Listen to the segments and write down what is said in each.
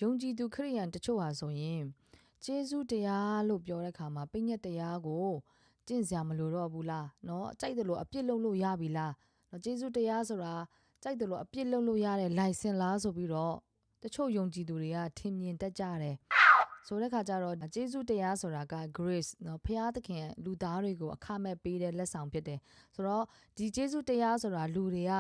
ယုံကြည်သူခရိယန်တချို့ဟာဆိုရင်ကျေးဇူးတရားလို့ပြောတဲ့အခါမှာပညတ်တရားကိုကျင့်စရာမလိုတော့ဘူးလားနော်ကြိုက်တယ်လို့အပြစ်လုပ်လို့ရပြီလားနော်ကျေးဇူးတရားဆိုတာကြိုက်တယ်လို့အပြစ်လုပ်လို့ရတဲ့ license လားဆိုပြီးတော့တချို့ယုံကြည်သူတွေကထင်မြင်တတ်ကြတယ်ဆိုတဲ့ခါကျတော့ကျေးဇူးတရားဆိုတာက grace နော်ဖခင်သခင်လူသားတွေကိုအခမဲ့ပေးတဲ့လက်ဆောင်ဖြစ်တယ်ဆိုတော့ဒီကျေးဇူးတရားဆိုတာလူတွေက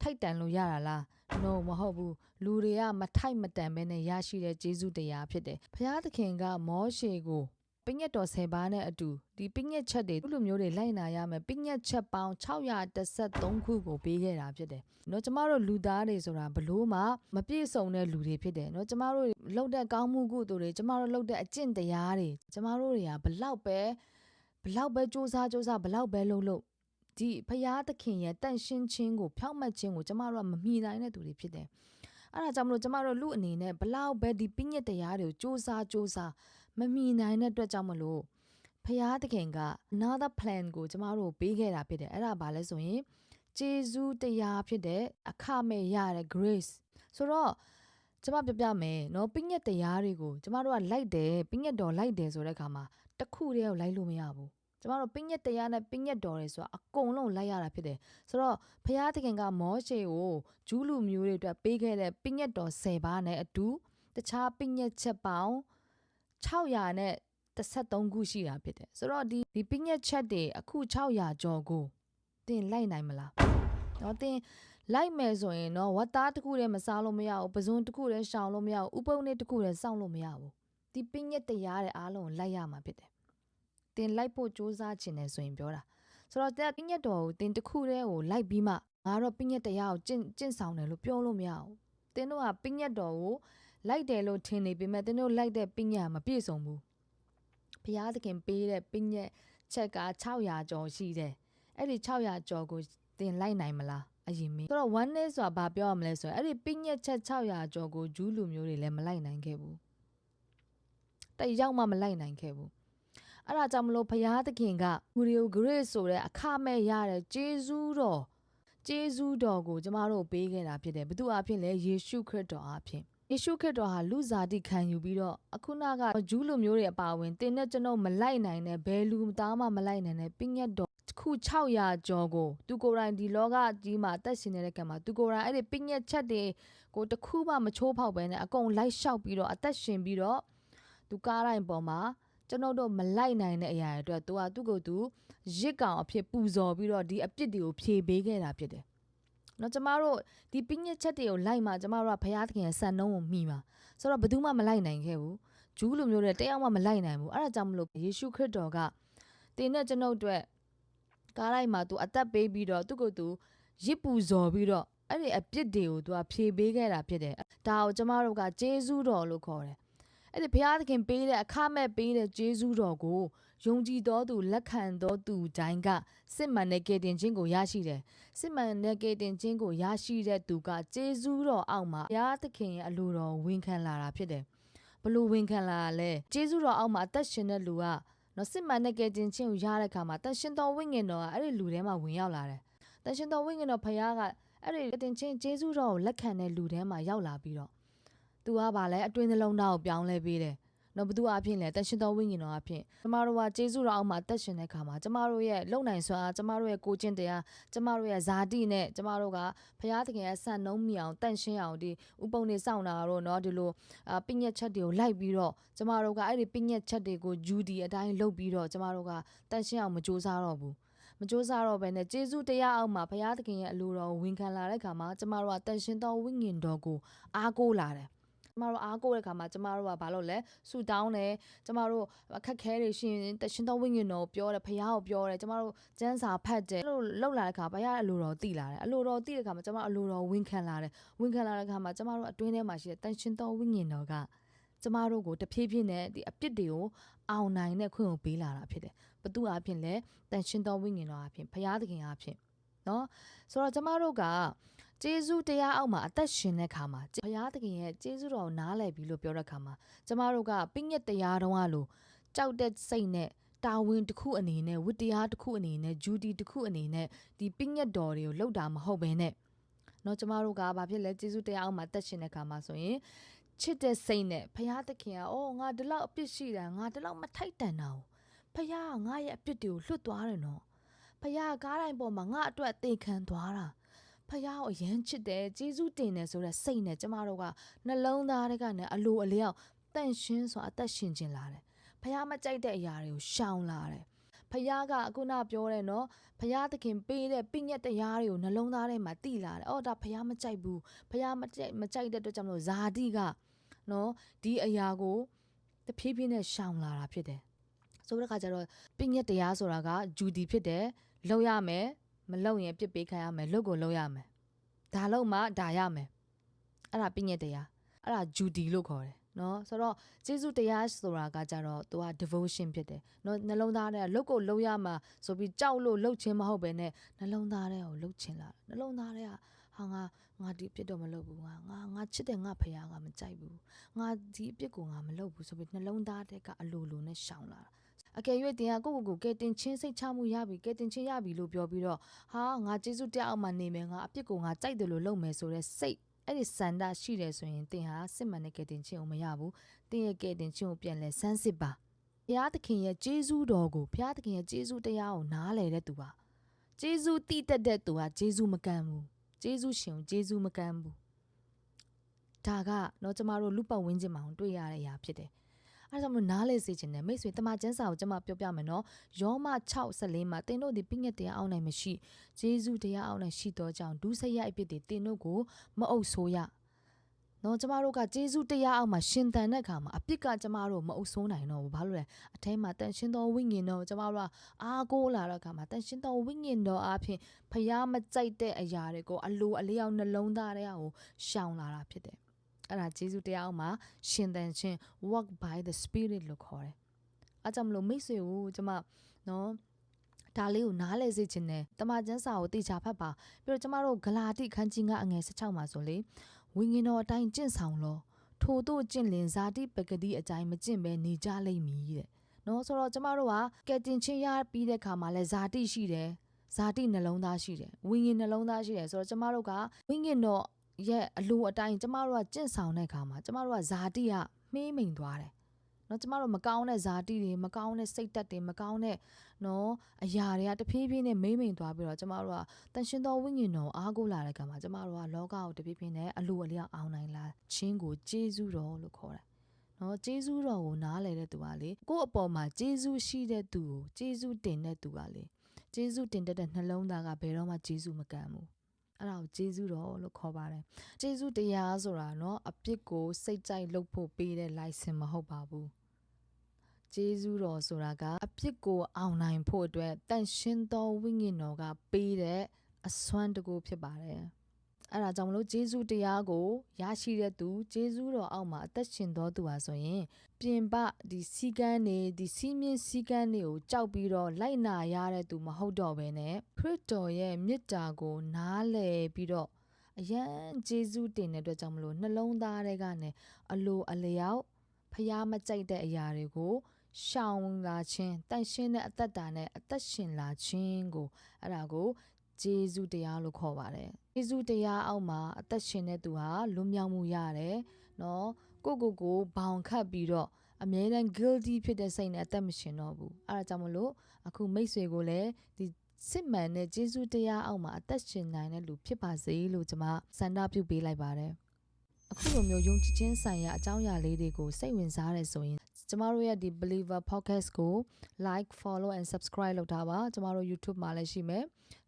ထိုက်တန်လို့ရတာလား no မဟုတ်ဘူးလူတွေကမထိုက်မတန်ပဲနဲ့ရရှိတဲ့ကျေးဇူးတရားဖြစ်တယ်ဖခင်သခင်ကမောရှေကိုပညတ်တော်10ပါးနဲ့အတူဒီပညတ်ချက်တွေလူမျိုးတွေလိုက်နာရမယ်ပညတ်ချက်ပေါင်း613ခုကိုပေးခဲ့တာဖြစ်တယ်နော်ကျမတို့လူသားတွေဆိုတာဘလို့မှမပြည့်စုံတဲ့လူတွေဖြစ်တယ်နော်ကျမတို့လှုပ်တဲ့ကောင်းမှုကုသိုလ်တွေကျမတို့လှုပ်တဲ့အကျင့်တရားတွေကျမတို့တွေကဘလောက်ပဲစူးစမ်းဘလောက်ပဲလုပ်ဒီဖရာသခင်ရဲ့တန့်ရှင်းခြင်းကိုဖြောင့်မတ်ခြင်းကိုကျမတို့ကမမီနိုင်တဲ့သူတွေဖြစ်တယ်အဲ့ဒါကြောင့်မလို့ကျမတို့လူအနေနဲ့ဘလောက်ပဲဒီပညတ်တရားတွေကိုစူးစမ်းမမီနိုင်တဲ့အတွက်ကြောင့်မလို့ဖရာသခင်က another plan ကိုကျမတို့ပေးခဲ့တာဖြစ်တယ်အဲ့ဒါဘာလဲဆိုရင်ကျေးဇူးတရားဖြစ်တဲ့အခမဲ့ရတဲ့ grace ဆိုတော့ကျမပြမယ်နော်ပညတ်တရားတွေကိုကျမတို့ကလိုက်တယ်ပညတ်တော်လိုက်တယ်ဆိုတဲ့အခါမှာတစ်ခုတည်းကိုလိုက်လို့မရဘူးကျမတို့ပညတ်တရားနဲ့ပညတ်တော်တွေဆိုတာအကုန်လုံးလိုက်ရတာဖြစ်တယ်ဆိုတော့ဖရာသခင်ကမောရှေကိုဂျူးလူမျိုးတွေအတွက်ပေးခဲ့တဲ့ပညတ်တော်10ပါးနဲ့အတူတခြားပညတ်ချက်ပေါင်း613ခုရှိတာဖြစ်တယ်ဆိုတော့ဒီပညတ်ချက်တွေအခု600ကျော်ကိုသင်လိုက်နိုင်မလားနော်သင်လိုက်မယ်ဆိုရင်တော့ဝတ်သားတစ်ခုတည်းမစားလို့မရဘူးပဇွန်တစ်ခုတည်းရှောင်လို့မရဘူးဥပုံနေ့တစ်ခုတည်းစောင့်လို့မရဘူးဒီပညတ်တရားတွေအားလုံးလိုက်ရမှာဖြစ်တယ်သင်လိုက်ဖို့စူးစမ်းခြင်းနဲ့ဆိုရင်ပြောတာဆိုတော့ပညတ်တော်ကိုသင်တစ်ခုတည်းကိုလိုက်ပြီးမှငါတော့ပညတ်တရားကိုကျင့်ဆောင်တယ်လို့ပြောလို့မရဘူးသင်တို့ကပညတ်တော်ကိုလိုက်တယ်လို့ထင်နေပေမဲ့သင်တို့လိုက်တဲ့ပညတ်မပြည့်စုံဘူးဘုရားသခင်ပေးတဲ့ပညတ်ချက်က600ကျော်ရှိတယ်အဲ့ဒီ600ကျော်ကိုသင်လိုက်နိုင်မလားအရင်မေးဆိုတော့ one day ဆိုတာဘာပြောရမလဲဆိုရင်အဲ့ဒီပညတ်ချက်600ကျော်ကိုဂျူးလူမျိုးတွေလည်းမလိုက်နိုင်ခဲ့ဘူးတယောက်မှမလိုက်နိုင်ခဲ့ဘူးအဲ့ဒါကြောင့်မလို့ဘုရားသခင်ကလူတွေကို grace ဆိုတဲ့အခမဲ့ရတဲ့ကျေးဇူးတော်ကိုကျမတို့ပေးခဲ့တာဖြစ်တယ်ဘုသူအဖြစ်လဲယေရှုခရစ်တော်အဖြစ်ယေရှုခရစ်တော်ဟာလူစားတိခံယူပြီးတော့အခုနကဂျူးလူမျိုးတွေအပါအဝင်တင်းနဲ့ကျွန်တော်မလိုက်နိုင်တဲ့ဘယ်လူသားမှမလိုက်နိုင်တဲ့ပညတ်တော်ခု600ကျော်ကိုသူကိုယ်တိုင်ဒီလောကကြီးမှာအသက်ရှင်နေတဲ့ကံမှာသူကိုယ်တိုင်အဲ့ဒီပညတ်ချက်တွေကိုတခုမှမချိုးဖောက်ပဲနဲ့အကုန်လိုက်လျှောက်ပြီးတော့အသက်ရှင်ပြီးတော့သူကားတိုင်းပေါ်မှာကျွန်တော်တို့မလိုက်နိုင်တဲ့အရာတွေအတွက်သူကိုယ်သူရစ်ကောင်အဖြစ်ပူဇော်ပြီးတော့ဒီအပြစ်တွေကိုဖြေပေးခဲ့တာဖြစ်တယ်နော်ကျမတို့ဒီပညတ်ချက်တွေကိုလိုက်မှကျမတို့ကဘုရားသခင်ရဲ့စံနှုန်းကိုမှီမှာဆိုတော့ဘယ်သူမှမလိုက်နိုင်ခဲ့ဘူးဂျူးလူမျိုးတွေတယောက်မှမလိုက်နိုင်ဘူးအဲ့ဒါကြောင့်မလို့ယေရှုခရစ်တော်ကတင်းနဲ့ကျွန်ုပ်အတွက်ကားလိုက်မှာသူအသက်ပေးပြီးတော့သူကိုယ်သူရစ်ပူဇော်ပြီးတော့အဲ့ဒီအပြစ်တွေကိုသူကဖြေပေးခဲ့တာဖြစ်တယ်ဒါကိုကျမတို့ကကျေးဇူးတော်လို့ခေါ်တယ်အဲ့ဒီဘုရားသခင်ပေးတဲ့အခမဲ့ပေးတဲ့ကျေးဇူးတော်ကိုယုံကြည်တော်သူလက်ခံတော်သူတိုင်းကစစ်မှန်တဲ့ကယ်တင်ခြင်းကိုရရှိတယ်စစ်မှန်တဲ့ကယ်တင်ခြင်းကိုရရှိတဲ့သူကကျေးဇူးတော်အောက်မှာဘုရားသခင်ရဲ့အလိုတော်ဝန်ခံလာတာဖြစ်တယ်ဘလို့ဝန်ခံလာလဲကျေးဇူးတော်အောက်မှာအသက်ရှင်တဲ့လူကနော်စစ်မှန်တဲ့ကယ်တင်ခြင်းကိုရတဲ့အခါမှာတန်ရှင်တော်ဝိညာဉ်တော်ကအဲ့ဒီလူထဲမှာဝင်ရောက်လာတယ်တန်ရှင်တော်ဝိညာဉ်တော်ဘုရားကအဲ့ဒီကယ်တင်ခြင်းကျေးဇူးတော်ကိုလက်ခံတဲ့လူထဲမှာရောက်လာပြီးတော့သူကဗာလဲအတွင်းနှလုံးသားကိုပြောင်းလဲပေးတယ်နော်ဘသူအဖြစ်လဲတန်ရှင်တော်ဝိညာဉ်တော်အဖြစ်ကျမတို့ကကျေးဇူးတော်အောက်မှာအသက်ရှင်တဲ့အခါမှာကျမတို့ရဲ့လုံနိုင်စွာကျမတို့ရဲ့ကိုချင်းတရားကျမတို့ရဲ့ဇာတိနဲ့ကျမတို့ကဘုရားသခင်ရဲ့ဆန်နှုံးမြောင်တန့်ရှင်းအောင်ဒီဥပုံနေစောင့်တာတော့เนาะဒီလိုပညတ်ချက်တွေကိုလိုက်ပြီးတော့ကျမတို့ကအဲ့ဒီပညတ်ချက်တွေကိုဂျူဒီအတိုင်းလုပ်ပြီးတော့ကျမတို့ကတန့်ရှင်းအောင်မကြိုးစားတော့ဘူးမကြိုးစားတော့ဘဲနဲ့ကျေးဇူးတရားအောက်မှာဘုရားသခင်ရဲ့အလိုတော်ကိုဝန်ခံလာတဲ့အခါမှာကျမတို့ကတန်ရှင်တော်ဝိညာဉ်တော်ကိုအားကိုးလာတယ်ကျမတို့အားကိုးတဲ့အခါမှာကျမတို့ကဘာလို့လဲဆူတောင်းတယ်ကျမတို့အခက်ခဲတွေရှိရင်တရှင်တော်ဝိညာဉ်တော်ကိုပြောတယ်ဖခင်ကိုပြောတယ်ကျမတို့ကျမ်းစာဖတ်တယ်တို့လောက်လာတဲ့အခါဘုရားအလိုတော်သိလာတယ်အလိုတော်သိတဲ့အခါမှာကျမတို့အလိုတော်ဝန်ခံလာတယ်ဝန်ခံလာတဲ့အခါမှာကျမတို့အတွင်းထဲမှာရှိတဲ့တန်ရှင်တော်ဝိညာဉ်တော်ကကျမတို့ကိုတဖြည်းဖြည်းနဲ့ဒီအပြစ်တွေကိုအောင်နိုင်တဲ့ခွင့်ကိုပေးလာတာဖြစ်တယ်ဘသူအဖြစ်လဲတန်ရှင်တော်ဝိညာဉ်တော်အဖြစ်ဘုရားသခင်အဖြစ်နော်ဆိုတော့ကျမတို့ကကျေးဇူးတရားအောက်မှာအသက်ရှင်တဲ့ခါမှာဘုရားသခင်ရဲ့ကျေးဇူးတော်ကိုနားလည်ပြီးလို့ပြောတဲ့ခါမှာကျမတို့ကပညတ်တရားတော်ကလို့ကြောက်တဲ့စိတ်နဲ့တာဝန်တစ်ခုအနေနဲ့ဝတ္တရားတစ်ခုအနေနဲ့ဂျူတီတစ်ခုအနေနဲ့ဒီပညတ်တော်တွေကိုလှုပ်တာမဟုတ်ဘဲနဲ့เนาะကျမတို့ကဘာဖြစ်လဲကျေးဇူးတရားအောက်မှာတက်ရှင်တဲ့ခါမှာဆိုရင် ချစ်တဲ့စိတ်နဲ့ဖယားသခင်ကအော်ငါဒီလောက်အပြစ်ရှိတာငါဒီလောက်မထိုက်တန်တာကိုဖယားကငါရဲ့အပြစ်တွေကိုလွတ်သွားတယ်နော်ဖယားကားတိုင်းပေါ်မှာငါအတွက်အသေးခံသွားတာဖယားကိုအရန်ချစ်တယ်ကျေးဇူးတင်တယ်ဆိုတဲ့စိတ်နဲ့ကျမတို့ကနှလုံးသားထဲကနေအလိုအလျောက်တန့်ရှင်းစွာအသက်ရှင်ခြင်းလာတယ်ဖယားမကြိုက်တဲ့အရာတွေကိုရှောင်လာတယ်ဖယားကအခုနပြောတယ်နော်ဖယားသခင်ပေးတဲ့ပြည့်ညက်တရားတွေကိုနှလုံးသားထဲမှာတိလာတယ်အော်ဒါဖယားမကြိုက်ဘူးဖယားမကြိုက်တဲ့အတွက်ကြောင့်မလို့ဇာတိကနော်ဒီအရာကိုတဖြည်းဖြည်းနဲ့ရှောင်လာတာဖြစ်တယ်ဆိုတဲ့အခါကျတော့ပြည့်ညက်တရားဆိုတာကဂျူဒီဖြစ်တယ်လုပ်ရမယ်မလုပ်ရင်ပြစ်ပေးခံရမယ်လုပ်ကိုလုပ်ရမယ်ဒါလုပ်မှဒါရမယ်အဲ့ဒါပြည့်ညက်တရားအဲ့ဒါဂျူဒီလို့ခေါ်တယ်နော်ဆိုတော့ကျေးဇူးတရားဆိုတာကကြတော့သူက devotion ဖြစ်တယ်နော်နှလုံးသားထဲကလုပ်ကိုလုပ်ရမှာဆိုပြီးကြောက်လို့လုပ်ခြင်းမဟုတ်ပဲနဲ့နှလုံးသားထဲကိုလုပ်ခြင်းလာနှလုံးသားထဲကဟာငါဒီအပြစ်တော့မလုပ်ဘူးငါချစ်တဲ့ငါဖခင်ကမကြိုက်ဘူးငါဒီအပြစ်ကိုငါမလုပ်ဘူးဆိုပြီးနှလုံးသားထဲကအလိုလိုနဲ့ရှောင်လာအကယ်၍တင်ကကိုကဲတင်ချင်းစိတ်ချမှုရပြီကဲတင်ချင်းရပြီလို့ပြောပြီးတော့ဟာငါကျေးဇူးတရားအောင်မှနေမယ်ငါအပြစ်ကိုငါကြိုက်တယ်လို့လုပ်မယ်ဆိုတဲ့စိတ်အဲ့ဒီစန္ဒရှိတယ်ဆိုရင်တင်ဟာစစ်မှန်တဲ့ကဲတင်ချင်းကိုမရဘူးတင်ရဲ့ကဲတင်ချင်းကိုပြန်လဲစမ်းစစ်ပါဘုရားသခင်ရဲ့ကျေးဇူးတော်ကိုဘုရားသခင်ရဲ့ကျေးဇူးတရားကိုနားလည်တဲ့သူပါကျေးဇူးတည်တတ်တဲ့သူကကျေးဇူးမကမ်းဘူးကျေးဇူးရှင်ကိုကျေးဇူးမကမ်းဘူးဒါကတော့ကျမတို့လူပတ်ဝန်းကျင်မှာတွေ့ရတဲ့အရာဖြစ်တယ်အဲဒါကြောင့်မလို့နားလေစေချင်တယ်မိတ်ဆွေတမန်ကျမ်းစာကိုကျွန်မပြောပြမယ်နော်ယောမ6:14မှာသင်တို့ဒီပြည့်ညက်တရားအောင်နိုင်မရှိဂျေဇုတရားအောင်နိုင်ရှိသောကြောင့်ဒုစရိုက်အဖြစ်တွေသင်တို့ကိုမအုပ်ဆိုးရနော်ကျမတို့ကဂျေဇုတရားအောင်မှာရှင်သန်တဲ့အခါမှာအပြစ်ကကျမတို့မအုပ်ဆိုးနိုင်တော့ဘူးဘာလို့လဲအထဲမှာတန်ရှင်းသောဝိညာဉ်တော်ကျမတို့ကအားကိုးလာတဲ့အခါမှာတန်ရှင်းသောဝိညာဉ်တော်အပြင်ဖျားမကြိုက်တဲ့အရာတွေကိုအလိုအလျောက်နှလုံးသားထဲကိုရှောင်လာတာဖြစ်တယ်အဲ့ဒါဂျေဇုတရားအောင်မှာရှင်သန်ခြင်း walk by the spirit လို့ခေါ်တယ်။အားကြောင့်မလို့မိတ်ဆွေကိုကျွန်မနော်ဒါလေးကိုနားလဲစေခြင်းနဲ့တမန်ကျမ်းစာကိုသိချဖတ်ပါပြီးတော့ကျမတို့ဂလာတိခန်းကြီး9အငယ်16မှာဆိုလေဝိညာဉ်တော်အတိုင်းကျင့်ဆောင်လို့ထို့တို့ကျင့်လင်ဇာတိပဂတိအတိုင်းမကျင့်ပဲနေကြလိမ့်မည်တဲ့။နော်ဆိုတော့ကျမတို့ကကဲတင်ချင်းရပြီးတဲ့ခါမှာလဲဇာတိရှိတယ်။ဇာတိနှလုံးသားရှိတယ်။ဝိညာဉ်နှလုံးသားရှိတယ်ဆိုတော့ကျမတို့ကဝိညာဉ်တော်ရဲ့အလိုအတိုင်းကျမတို့ကကျင့်ဆောင်တဲ့အခါမှာကျမတို့ကဇာတိကမှေးမိန်သွားတယ်။နော်ကျမတို့မကောင်းတဲ့ဇာတိတွေမကောင်းတဲ့စိတ်ဓာတ်တွေမကောင်းတဲ့နော်အရာတွေကတဖြည်းဖြည်းနဲ့မှေးမိန်သွားပြီးတော့ကျမတို့ကတန်ရှင်သောဝိညာဉ်တော်အားကိုးလာတဲ့အခါမှာကျမတို့ကလောကကိုတဖြည်းဖြည်းနဲ့အလိုအလျောက်အောင်နိုင်လာခြင်းကိုကျေးဇူးတော်လို့ခေါ်တယ်။နော်ကျေးဇူးတော်ကိုနားလည်တဲ့သူကလေကိုယ့်အပေါ်မှာကျေးဇူးရှိတဲ့သူကိုကျေးဇူးတင်တဲ့သူကလေကျေးဇူးတင်တဲ့နှလုံးသားကဘယ်တော့မှကျေးဇူးမကမ်းဘူး။အဲ့ဒါကိုကျေးဇူးတော်လို့ခေါ်ပါတယ်ကျေးဇူးတရားဆိုတာနော်အပြစ်ကိုစိတ်ကြိုက်လုပ်ဖို့ပေးတဲ့ license မဟုတ်ပါဘူးကျေးဇူးတော်ဆိုတာကအပြစ်ကိုအောင်နိုင်ဖို့အတွက်တန်ရှင်းသောဝိညာဉ်တော်ကပေးတဲ့အစွမ်းတကူဖြစ်ပါတယ်အဲ့ဒါကြောင့်မလို့ကျေးဇူးတရားကိုရရှိတဲ့သူကျေးဇူးတော်အောက်မှာအသက်ရှင်တော်သူဟာဆိုရင်ပြင်ပဒီစီကန်းနေဒီစီးမြင့်စီကန်းတွေကိုကြောက်ပြီးတော့လိုက်နာရတဲ့သူမဟုတ်တော့ဘဲနဲ့ခရစ်တော်ရဲ့မေတ္တာကိုနားလည်ပြီးတော့အယံကျေးဇူးတင်တဲ့အတွက်ကြောင့်မလို့နှလုံးသားထဲကနေအလိုအလျောက်ဖျားမကြိုက်တဲ့အရာတွေကိုရှောင်လာခြင်းတန်ရှင်းတဲ့အသက်တာနဲ့အသက်ရှင်လာခြင်းကိုအဲ့ဒါကိုကျေးဇူးတရားလို့ခေါ်ပါတယ်ကျေးဇူးတရားအောက်မှာအသက်ရှင်တဲ့သူဟာလွတ်မြောက်မှုရတယ်နော်ကိုဘောင်ခတ်ပြီးတော့အမြဲတမ်း guilty ဖြစ်တဲ့စိတ်နဲ့အသက်မရှင်တော့ဘူးအဲ့ဒါကြောင့်မလို့အခုမိတ်ဆွေကိုလည်းဒီစစ်မှန်တဲ့ကျေးဇူးတရားအောက်မှာအသက်ရှင်နိုင်တဲ့လူဖြစ်ပါစေလို့ကျွန်မဆန္ဒပြုပေးလိုက်ပါတယ်အခုလိုမျိုးယုံကြည်ခြင်းဆိုင်ရာအကြောင်းအရာလေးတွေကိုစိတ်ဝင်စားရဆိုရင်ကျမတို့ရဲ့ဒီ Believer Podcast ကို like follow and subscribe လုပ်ထားပါကျမတို့ YouTube မှာလည်းရှိမယ်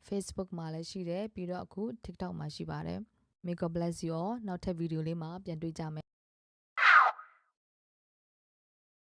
Facebook မှာလည်းရှိတယ်ပြီးတော့အခု TikTok မှာရှိပါတယ် May God bless you all နောက်ထပ်ဗီဒီယိုလေးမှာပြန်တွေ့ကြမယ်